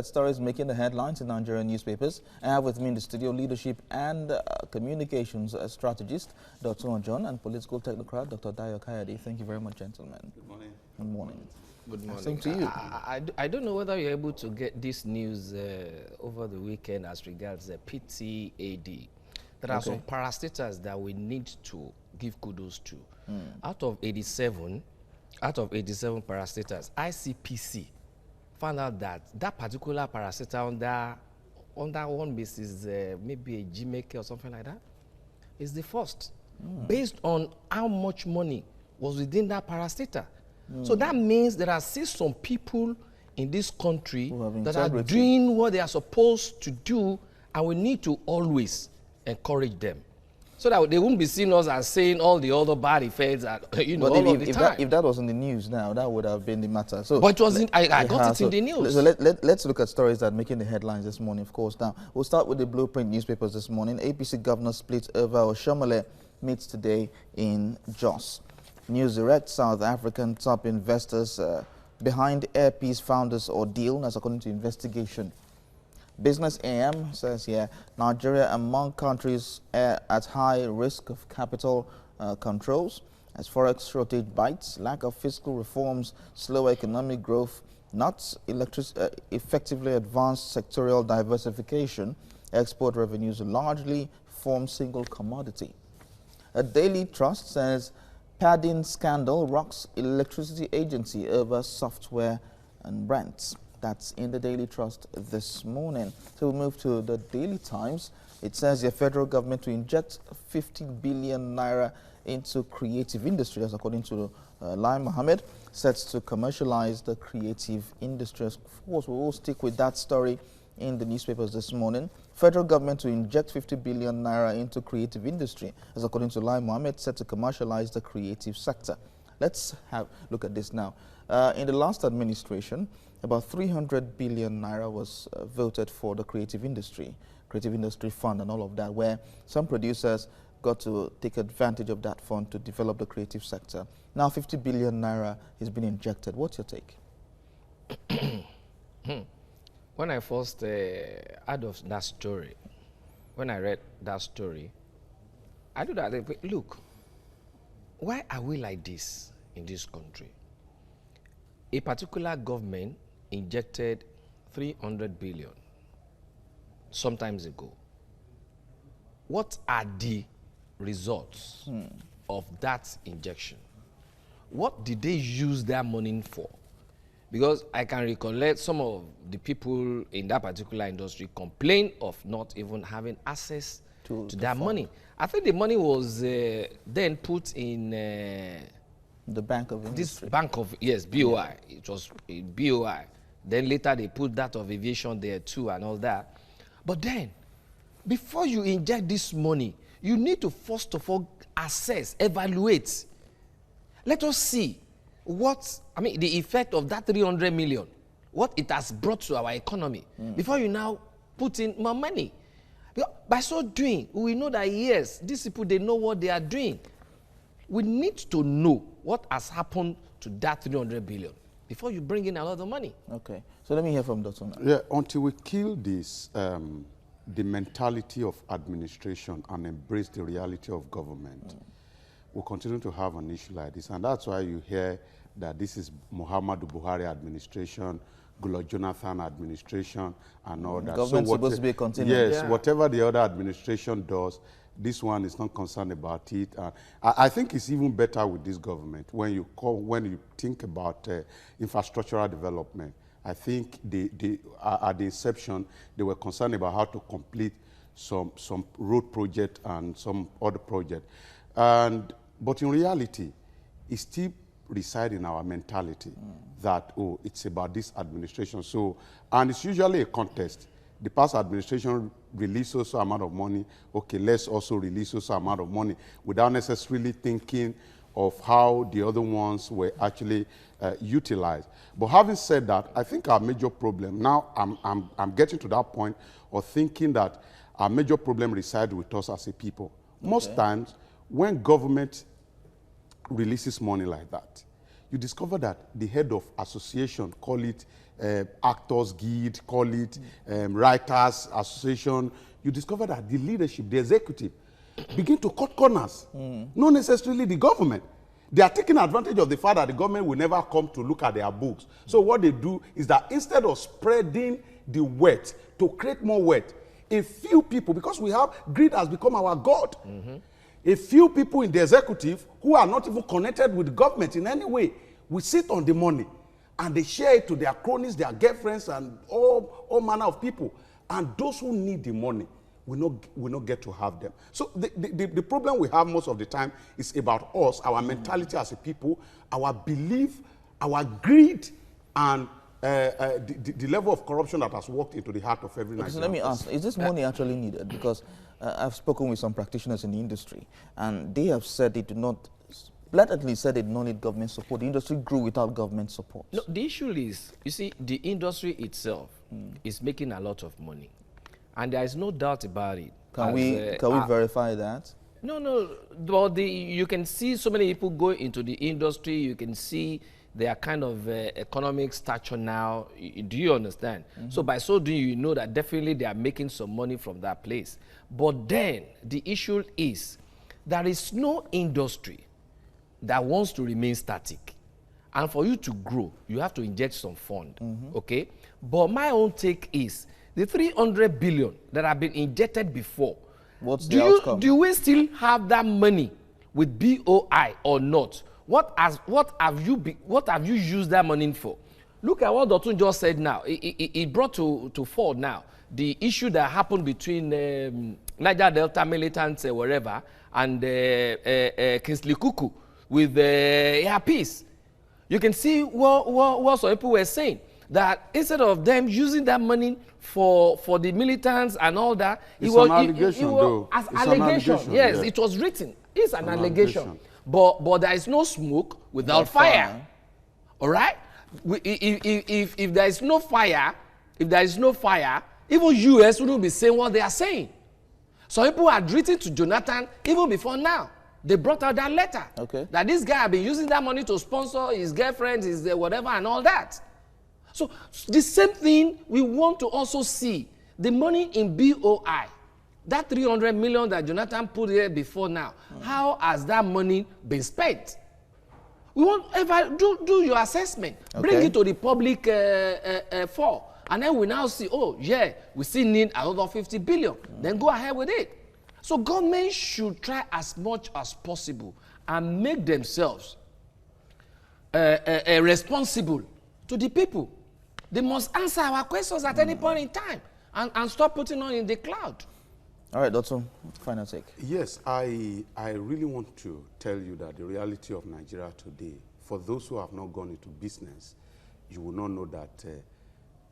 stories making the headlines in Nigerian newspapers. I have with me in the studio leadership and communications strategist, Dr. John, and political technocrat, Dr. Dayo Kayode. Thank you very much, gentlemen. Good morning. Good morning. Good morning. Same to you. I don't know whether you're able to get this news over the weekend as regards the PTAD. There are some parastatals that we need to give kudos to. Out of 87 parastatals, ICPC found out that that particular paracetal under one basis, maybe a GMK or something like that, is the first, based on how much money was within that parastatal. So that means there are still some people in this country that are doing what they are supposed to do, and we need to always encourage them, so that they won't be seeing us as saying all the other bad effects, all of the time. If that was in the news now, that would have been the matter. So, but it wasn't. I got it in the news. So let's look at stories that are making the headlines this morning, of course. Now, we'll start with the blueprint newspapers this morning. APC governor split over Oshiomhole meets today in Jos. News Direct, South African top investors behind Airpeace founders Ordeal, that's according to investigation. Business AM says here, Nigeria among countries at high risk of capital controls as forex shortage bites, lack of fiscal reforms, slower economic growth, not effectively advanced sectorial diversification, export revenues largely form single commodity. A Daily Trust says, padding scandal rocks electricity agency over software and rents. That's in the Daily Trust this morning. So we'll move to the Daily Times. It says the federal government to inject 50 billion naira into creative industry, as according to Lai Mohammed, sets to commercialize the creative industry. Of course, we will stick with that story in the newspapers this morning. Federal government to inject 50 billion naira into creative industry, as according to Lai Mohammed, set to commercialize the creative sector. Let's have a look at this now. In the last administration, about 300 billion naira was voted for the creative industry fund and all of that, where some producers got to take advantage of that fund to develop the creative sector. Now 50 billion naira has been injected. What's your take? When I first heard of that story, when I read that story, I do that. Look, why are we like this in this country? A particular government injected 300 billion sometimes ago. What are the results of that injection? What did they use that money for? Because I can recollect some of the people in that particular industry complain of not even having access to that money. I think the money was then put in the Bank of Industry. This Bank of, yes, BOI. It was in BOI. Then later they put that of aviation there too and all that. But then, before you inject this money, you need to first of all assess, evaluate. Let us see the effect of that 300 million, what it has brought to our economy, before you now put in more money. By so doing, we know that yes, these people, they know what they are doing. We need to know what has happened to that 300 billion before you bring in a lot of money. Okay, so let me hear from Dr. Yeah, until we kill this, the mentality of administration and embrace the reality of government, we'll continue to have an issue like this. And that's why you hear that this is Muhammadu Buhari administration, Goodluck Jonathan administration, and all that. Government's supposed to be a continuum. Yes, whatever the other administration does, this one is not concerned about it. I think it's even better with this government when you think about infrastructural development. I think at the inception they were concerned about how to complete some road project and some other project, but in reality, it still resides in our mentality that it's about this administration. So, and it's usually a contest. The past administration released also amount of money. Okay, let's also release also amount of money without necessarily thinking of how the other ones were actually utilized. But having said that, I think our major problem now, I'm getting to that point of thinking that our major problem resides with us as a people. Okay. Most times, when government releases money like that, you discover that the head of association, call it Actors Guild, call it, Writers Association, you discover that the leadership, the executive, begin to cut corners, not necessarily the government. They are taking advantage of the fact that the government will never come to look at their books. So what they do is that instead of spreading the wealth to create more wealth, a few people, because we have greed has become our god, a few people in the executive who are not even connected with the government in any way will sit on the money and they share it to their cronies, their girlfriends, and all manner of people. And those who need the money will not get to have them. So the problem we have most of the time is about us, our mentality as a people, our belief, our greed, and the level of corruption that has walked into the heart of every Nigerian. So let me ask, is this money actually needed? Because I've spoken with some practitioners in the industry, and they have said they do not, blatantly said they do not need government support. The industry grew without government support. No, the issue is, you see, the industry itself is making a lot of money. And there is no doubt about it. Can we verify that? No, but you can see so many people go into the industry. You can see their kind of economic stature now. Do you understand? So by so doing, you know that definitely they are making some money from that place. But then the issue is there is no industry that wants to remain static. And for you to grow, you have to inject some fund, okay? But my own take is the 300 billion that have been injected before. What's the outcome? Do we still have that money with BOI or not? What have you used that money for? Look at what Dotun just said now. It brought to fore now the issue that happened between Niger Delta militants, wherever, and Kingsley Kuku with peace. You can see what some people were saying, that instead of them using that money for the militants and all that, it's an allegation, though. As allegation, yes, it was written. It's an allegation. But there is no smoke without fire. All right? If there is no fire, even US wouldn't be saying what they are saying. So people had written to Jonathan even before now. They brought out that letter. Okay. That this guy had been using that money to sponsor his girlfriend, his whatever and all that. So the same thing we want to also see. The money in BOI, that 300 million that Jonathan put here before now, how has that money been spent? We want ever do your assessment. Okay. Bring it to the public for. And then we now see, oh, yeah, we still need another 50 billion. Then go ahead with it. So government should try as much as possible and make themselves responsible to the people. They must answer our questions at any point in time and stop putting on in the cloud. All right, Dotun, final take. Yes, I really want to tell you that the reality of Nigeria today, for those who have not gone into business, you will not know that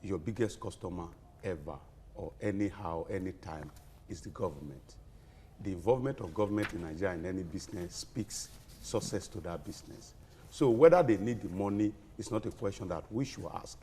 your biggest customer ever or anyhow, anytime is the government. The involvement of government in Nigeria in any business speaks success to that business. So whether they need the money is not a question that we should ask.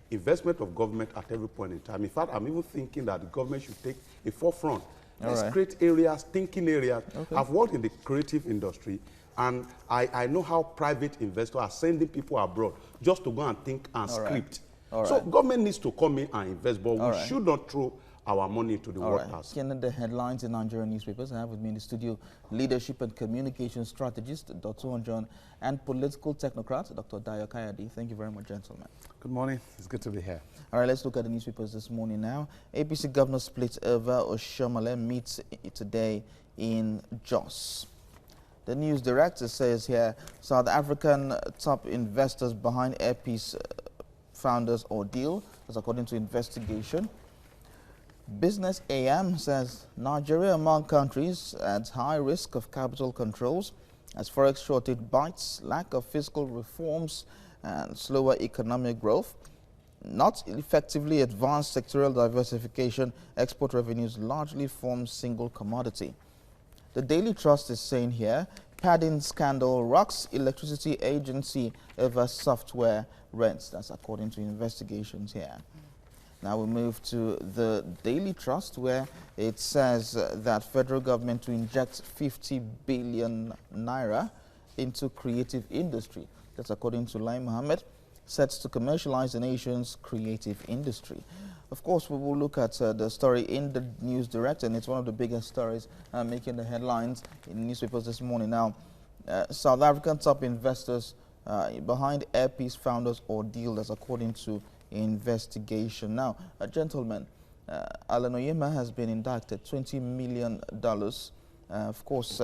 Investment of government at every point in time. In fact, I'm even thinking that the government should take a forefront. Let's create areas, thinking areas. Okay. I've worked in the creative industry, and I know how private investors are sending people abroad just to go and think and script. So government needs to come in and invest, but we should not throw our money into the waters. Looking the headlines in Nigerian newspapers, I have with me in the studio leadership and communication strategist, Dr. John, and political technocrat, Dr. Dayo Kayode. Thank you very much, gentlemen. Good morning. It's good to be here. All right, let's look at the newspapers this morning now. APC governor split over Oshiomhole meets today in Jos. The news director says here, South African top investors behind Airpeace founders Ordeal, as according to investigation. Business AM says Nigeria among countries at high risk of capital controls as forex shortage bites, lack of fiscal reforms and slower economic growth. Not effectively advanced sectoral diversification, export revenues largely form single commodity. The Daily Trust is saying here, padding scandal rocks electricity agency over software rents. That's according to investigations here. Now we move to the Daily Trust, where it says that federal government to inject 50 billion naira into creative industry. That's according to Lai Mohammed. sets to commercialize the nation's creative industry. Of course, we will look at the story in the News Direct, and it's one of the biggest stories making the headlines in newspapers this morning. Now, South African top investors behind Airpeace founders Ordeal, that's according to investigation. Now, gentlemen, Alan Oyema has been indicted $20 million. Of course,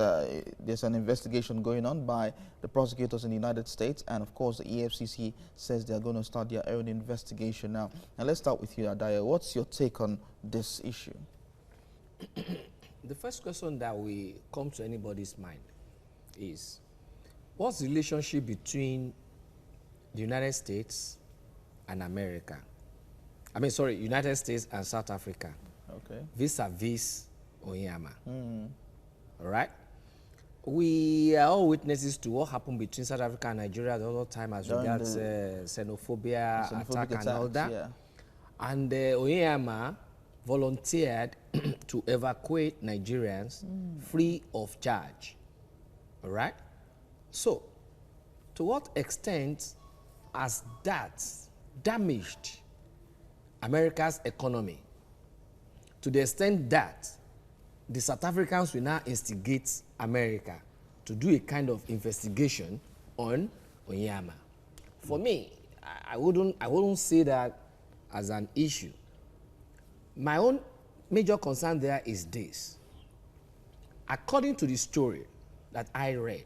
there's an investigation going on by the prosecutors in the United States, and of course the EFCC says they're going to start their own investigation now. And let's start with you, Adaya. What's your take on this issue? The first question that will come to anybody's mind is, what's the relationship between the United States and America? I mean, sorry, United States and South Africa. Okay. Vis-a-vis Oyema. All right? We are all witnesses to what happened between South Africa and Nigeria the other time as regards xenophobia attack and all that. Yeah. And Oyema volunteered to evacuate Nigerians free of charge. All right? So, to what extent has that damaged America's economy, to the extent that the South Africans will now instigate America to do a kind of investigation on Oyema? For me, I wouldn't say that as an issue. My own major concern there is this. According to the story that I read,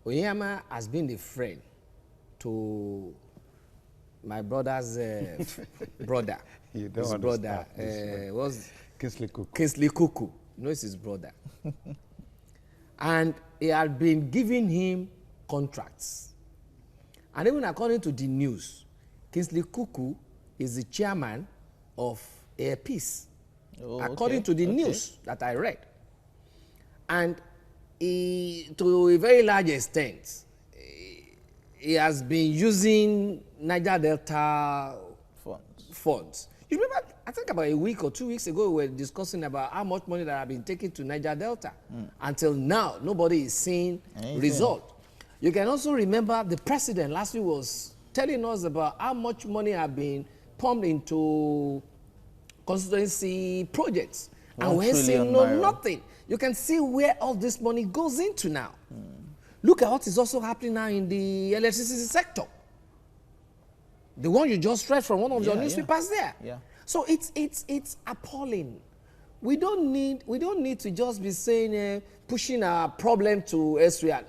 Oyema has been a friend to my brother's brother. You don't his brother was Kingsley Kuku. Kingsley Kuku. You know, it's his brother. And he had been giving him contracts. And even according to the news, Kingsley Kuku is the chairman of Airpeace, according to the news that I read. And he, to a very large extent, he has been using Niger Delta funds. You remember, I think about a week or 2 weeks ago, we were discussing about how much money that have been taken to Niger Delta. Until now, nobody is seeing result. You can also remember the president last week was telling us about how much money have been pumped into constituency projects. And we're saying no, nothing. You can see where all this money goes into now. Look at what is also happening now in the electricity sector. The one you just read from one of your newspapers there. Yeah. So it's appalling. We don't need to just be saying pushing our problem to Israel.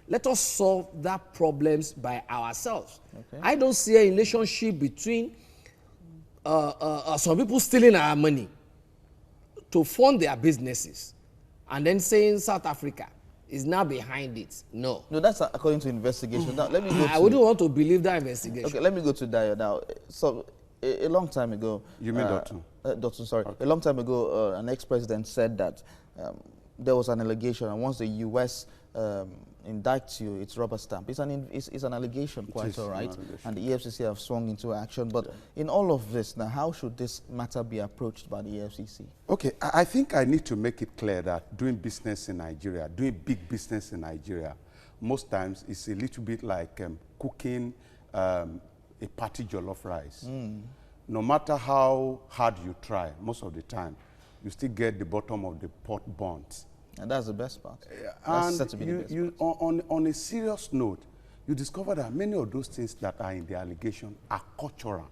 Let us solve that problems by ourselves. Okay. I don't see a relationship between some people stealing our money to fund their businesses and then saying South Africa is now behind it. No. No, that's according to investigation. Now, let me go I wouldn't want to believe that investigation. Okay, let me go to Dio now. So, a long time ago... You mean Dotun? Dotun, sorry. Okay. A long time ago, an ex-president said that there was an allegation, and once the U.S. indicts you, it's rubber stamp. It's an allegation, quite all right. And the EFCC have swung into action. But in all of this, now, how should this matter be approached by the EFCC? Okay, I think I need to make it clear that doing business in Nigeria, doing big business in Nigeria, most times it's a little bit like cooking a party jollof rice. No matter how hard you try, most of the time, you still get the bottom of the pot burnt. And that's the best part. And on a serious note, you discover that many of those things that are in the allegation are cultural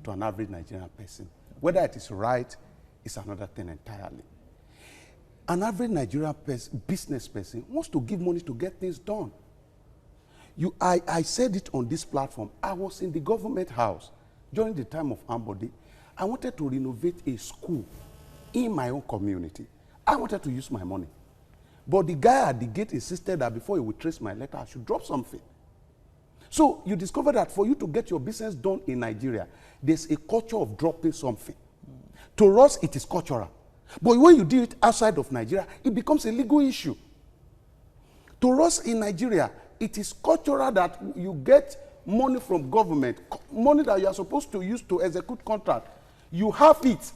to an average Nigerian person. Whether it is right is another thing entirely. An average Nigerian business person wants to give money to get things done. I said it on this platform. I was in the government house during the time of Ambode. I wanted to renovate a school in my own community. I wanted to use my money. But the guy at the gate insisted that before he would trace my letter, I should drop something. So you discover that for you to get your business done in Nigeria, there's a culture of dropping something. To us, it is cultural. But when you do it outside of Nigeria, it becomes a legal issue. To us in Nigeria, it is cultural that you get money from government, money that you are supposed to use to execute contract. You have it.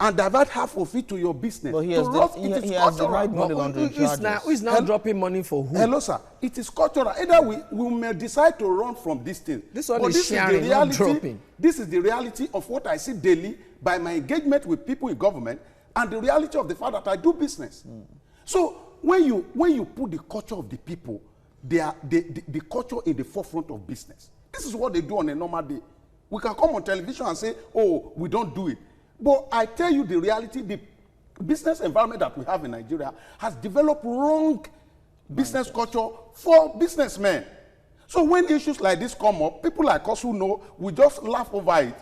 and divert half of it to your business. But he has he has the right money laundering charges. Who is now dropping money for who? Hello, sir. It is cultural. Either we may decide to run from this thing. This one is sharing, not dropping. This is the reality of what I see daily by my engagement with people in government and the reality of the fact that I do business. So when you put the culture of the people, the culture in the forefront of business. This is what they do on a normal day. We can come on television and say, oh, we don't do it. But I tell you the reality, the business environment that we have in Nigeria has developed wrong business culture for businessmen. So when issues like this come up, people like us who know, we just laugh over it.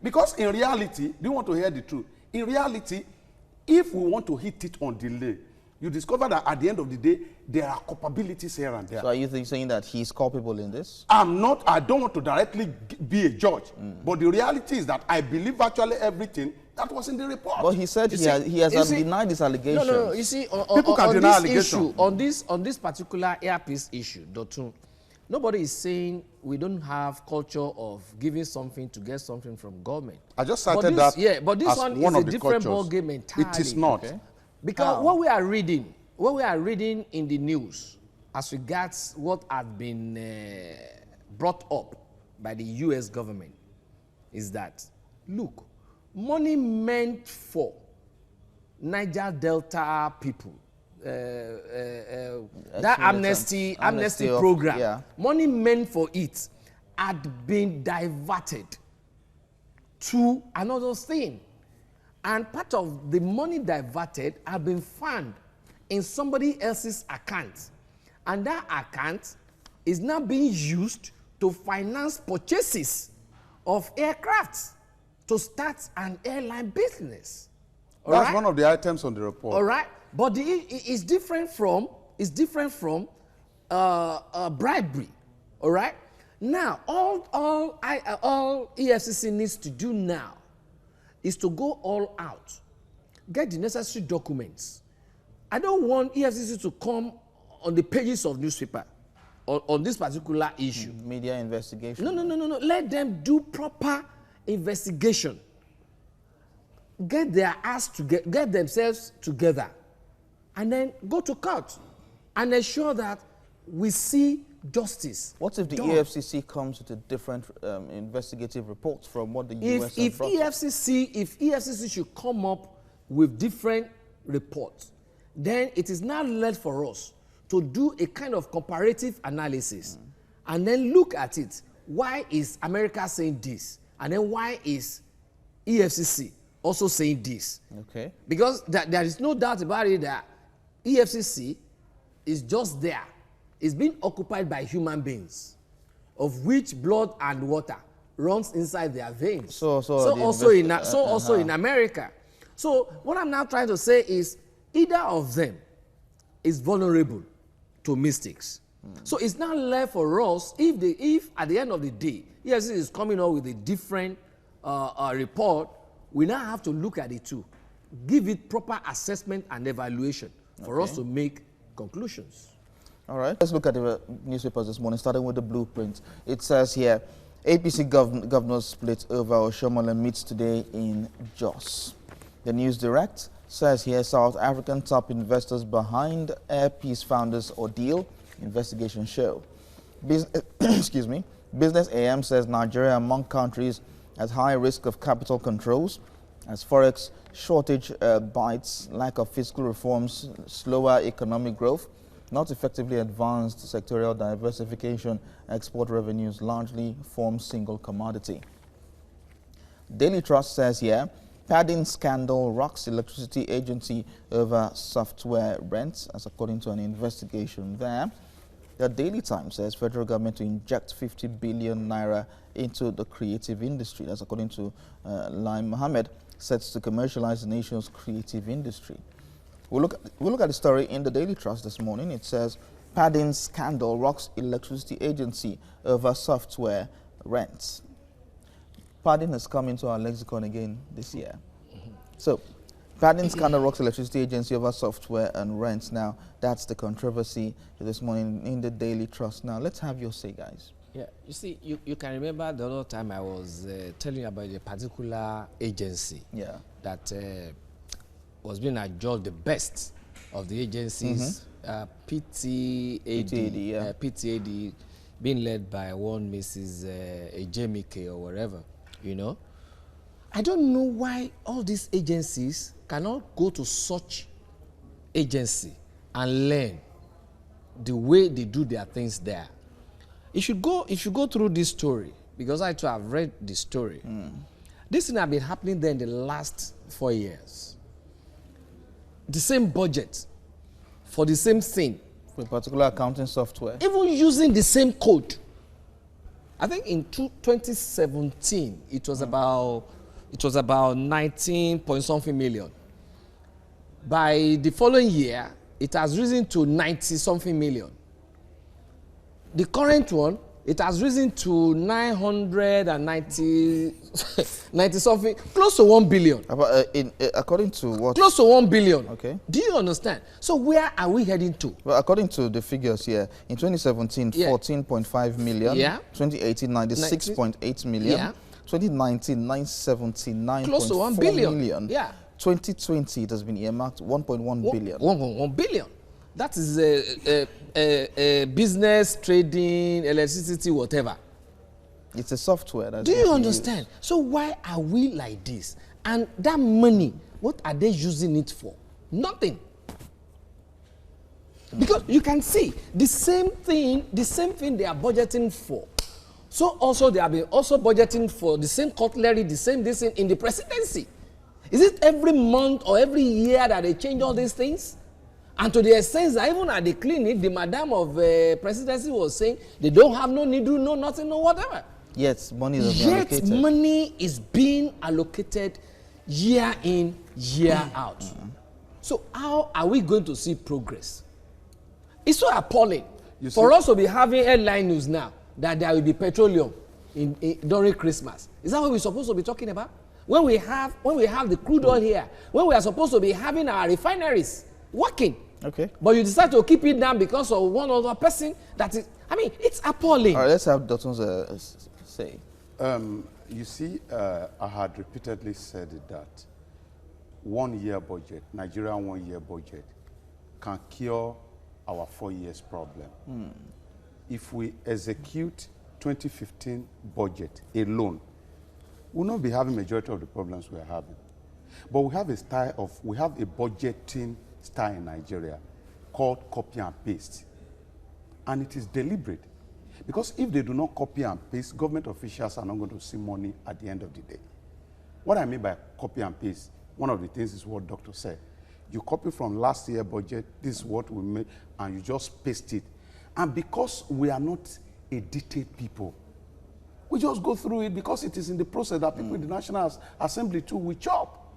Because in reality, do you want to hear the truth? In reality, if we want to hit it on delay, you discover that at the end of the day, there are culpabilities here and there. So are you saying that he's culpable in this? I don't want to directly be a judge. But the reality is that I believe virtually everything that was in the report. Well, he said he has denied his allegations. No. You see, people can deny allegations. On this particular earpiece issue, Dotun, nobody is saying we don't have culture of giving something to get something from government. I just cited that. Yeah, but this one is a different ball game entirely. It is not. Okay? Because what we are reading in the news as regards what has been brought up by the U.S. government is that, look, money meant for Niger Delta people, that amnesty program, money meant for it had been diverted to another thing. And part of the money diverted had been found in somebody else's account. And that account is now being used to finance purchases of aircraft to start an airline business. That's one of the items on the report. All right. But it's different from bribery. All right. Now, all EFCC needs to do now is to go all out, get the necessary documents. I don't want EFCC to come on the pages of newspaper on this particular issue. Media investigation. No. Let them do proper investigation. Get their ass together, get themselves together, and then go to court and ensure that we see justice. What if the EFCC comes with a different investigative report from what the US has brought? If EFCC should come up with different reports, then it is now left for us to do a kind of comparative analysis and then look at it. Why is America saying this? And then why is EFCC also saying this? Okay. Because there is no doubt about it that EFCC is just there. It's being occupied by human beings, of which blood and water runs inside their veins. So also in America. So what I'm now trying to say is either of them is vulnerable to mistakes. So it's not left for us, if at the end of the day, EFCC is coming up with a different report, we now have to look at it too. Give it proper assessment and evaluation for us to make conclusions. All right, let's look at the newspapers this morning, starting with the blueprint. It says here, APC governors split over Oshiomhole meets today in Jos. The News Direct says here, South African top investors behind Airpeace founders Ordeal investigation show. Business AM says Nigeria among countries at high risk of capital controls as forex shortage bites, lack of fiscal reforms, slower economic growth, not effectively advanced sectorial diversification, export revenues largely form single commodity. Daily Trust says here, padding scandal rocks electricity agency over software rents, as according to an investigation there. The Daily Times says federal government to inject 50 billion naira into the creative industry. That's according to Lai Mohammed, sets to commercialize the nation's creative industry. We'll look at the story in the Daily Trust this morning. It says, padding scandal rocks electricity agency over software rents. Padding has come into our lexicon again this year. So, padding scandal rocks electricity agency over software and rents. Now, that's the controversy this morning in the Daily Trust. Now, let's have your say, guys. Yeah, you see, you can remember the other time I was telling you about a particular agency that was being adjudged the best of the agencies, PTAD, being led by one Mrs. Ejemike or whatever, you know. I don't know why all these agencies cannot go to such agency and learn the way they do their things there. If you go through this story, because I too have read the story, this thing has been happening there in the last 4 years. The same budget for the same thing. For a particular accounting software. Even using the same code. I think in 2017, it was about 19 point something million. By the following year, it has risen to 90 something million. The current one, it has risen to 990 90 something, close to 1 billion. According to what? Close to 1 billion. Okay. Do you understand? So where are we heading to? Well, according to the figures here, in 2017, 14.5 million. Yeah. 2018, 96.8 million. Yeah. 2019, 979.4 close to 1 billion. Million. Yeah. 2020, it has been earmarked 1.1 billion. 1.1 billion. That is a business, trading, electricity, whatever. It's a software. That's Do you understand? So why are we like this? And that money, what are they using it for? Nothing. Because you can see the same thing they are budgeting for. So also they have been also budgeting for the same cutlery, the same this in the presidency. Is it every month or every year that they change all these things? And to the extent that even at the clinic, the madam of presidency was saying they don't have no needle, no nothing, no whatever. Yes, money is being allocated. Yet money is being allocated year in, year out. So how are we going to see progress? It's so appalling for us to be having headline news now that there will be petroleum during Christmas. Is that what we're supposed to be talking about? When we have the crude oil here, when we are supposed to be having our refineries working. Okay. But you decide to keep it down because of one other person that is, I mean, it's appalling. All right, let's have Dotton's say. You see, I had repeatedly said that 1 year budget, Nigerian 1 year budget, can cure our 4 years problem. If we execute 2015 budget alone, we'll not be having majority of the problems we are having. But we have a budgeting style in Nigeria called copy and paste. And it is deliberate. Because if they do not copy and paste, government officials are not going to see money at the end of the day. What I mean by copy and paste, one of the things is what Doctor said. You copy from last year's budget, this is what we made, and you just paste it. And because we are not a detailed people, we just go through it because it is in the process that people in the National Assembly too will chop.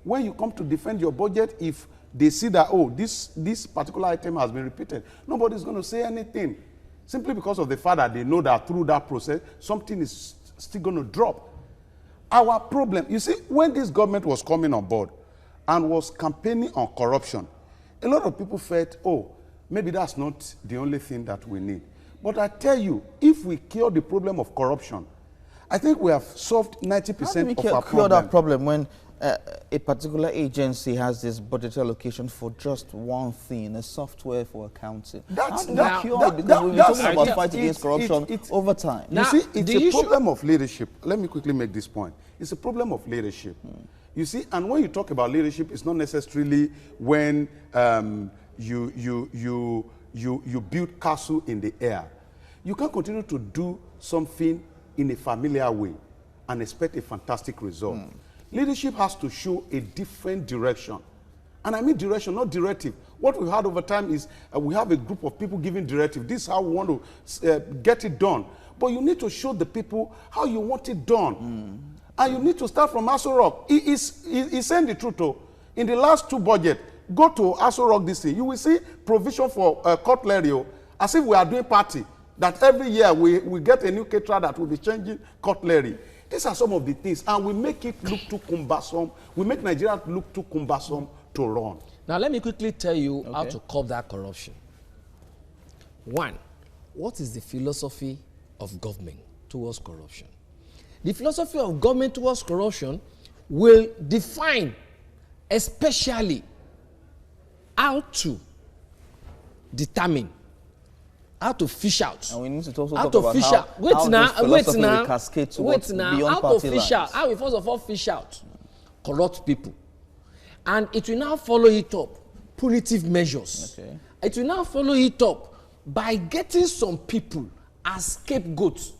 When you come to defend your budget, if they see that, oh, this particular item has been repeated, nobody's going to say anything. Simply because of the fact that they know that through that process, something is still going to drop. Our problem, you see, when this government was coming on board and was campaigning on corruption, a lot of people felt, oh, maybe that's not the only thing that we need. But I tell you, if we cure the problem of corruption, I think we have solved 90% of our problem. Cure that problem when a particular agency has this budget allocation for just one thing, a software for accounting? Because we've been talking about fight against corruption over time. You see, it's a problem of leadership. Let me quickly make this point. It's a problem of leadership. You see, and when you talk about leadership, it's not necessarily when you build castle in the air. You can continue to do something in a familiar way and expect a fantastic result. Leadership has to show a different direction. And I mean direction, not directive. What we've had over time is we have a group of people giving directive. This is how we want to get it done. But you need to show the people how you want it done. And you need to start from Aso Rock. He's saying the truth, though. In the last 2 budgets, go to Aso Rock this year. You will see provision for cutlery, as if we are doing party. That every year we get a new caterer that will be changing cutlery. These are some of the things, and we make it look too cumbersome. We make Nigeria look too cumbersome to run. Now, let me quickly tell you how to curb that corruption. 1, what is the philosophy of government towards corruption. The philosophy of government towards corruption will define especially how to determine, how to fish out, and we need to also how talk to about fish how, out. how this philosophy will cascade towards beyond how to party fish lines. out, how we first of all fish out corrupt people, and it will now follow it up punitive measures. Okay. It will now follow it up by getting some people as scapegoats.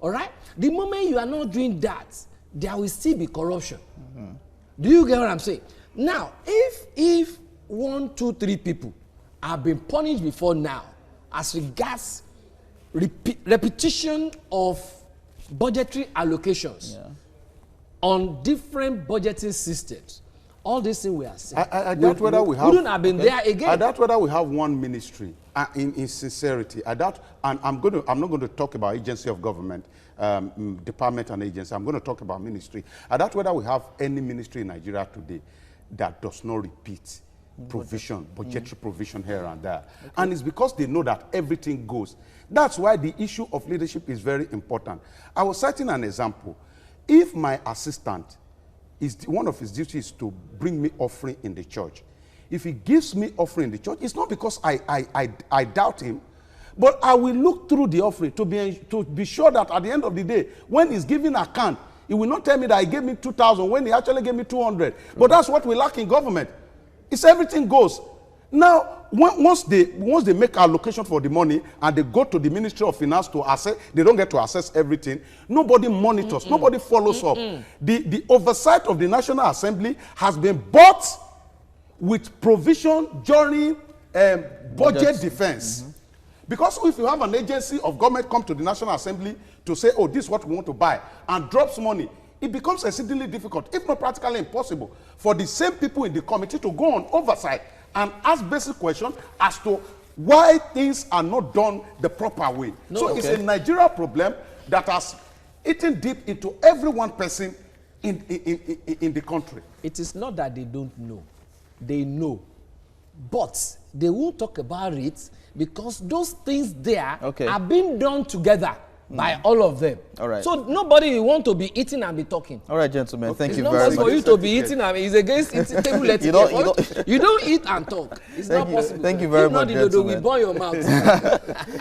All right? The moment you are not doing that, there will still be corruption. Mm-hmm. Do you get what I'm saying? Now, if 1, 2, 3 people have been punished before now as regards repetition of budgetary allocations on different budgeting systems, all these things we are saying, I doubt whether we have, wouldn't have been there again. I doubt whether we have one ministry in sincerity. I doubt, and I'm not going to talk about agency of government, department and agency. I'm going to talk about ministry. I doubt whether we have any ministry in Nigeria today that does not repeat provision, budgetary provision here and there. Okay. And it's because they know that everything goes. That's why the issue of leadership is very important. I was citing an example. If my assistant, one of his duties is to bring me offering in the church. If he gives me offering in the church, it's not because I doubt him, but I will look through the offering to be sure that at the end of the day, when he's giving account, he will not tell me that he gave me 2,000 when he actually gave me 200. But that's what we lack in government. It's everything goes. Now, once they make allocation for the money and they go to the Ministry of Finance to assess, they don't get to assess everything. Nobody monitors, nobody follows up. The oversight of the National Assembly has been bought with provision during budget defense. Because if you have an agency of government come to the National Assembly to say, oh, this is what we want to buy, and drops money, it becomes exceedingly difficult, if not practically impossible, for the same people in the committee to go on oversight and ask basic questions as to why things are not done the proper way. It's a Nigeria problem that has eaten deep into every one person in the country. It is not that they don't know. They know. But they won't talk about it because those things there are being done together by all of them. All right. So nobody will want to be eating and be talking. All right, gentlemen. Thank you very much. It's much. not for you to be eating and it's against eating table etiquette. You don't eat and talk. It's not possible. Thank you very much, gentlemen. We burn your mouth.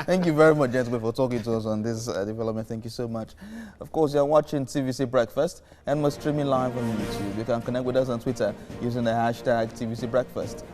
Thank you very much, gentlemen, for talking to us on this development. Thank you so much. Of course, you're watching TVC Breakfast and we're streaming live on YouTube. You can connect with us on Twitter using the hashtag TVC Breakfast.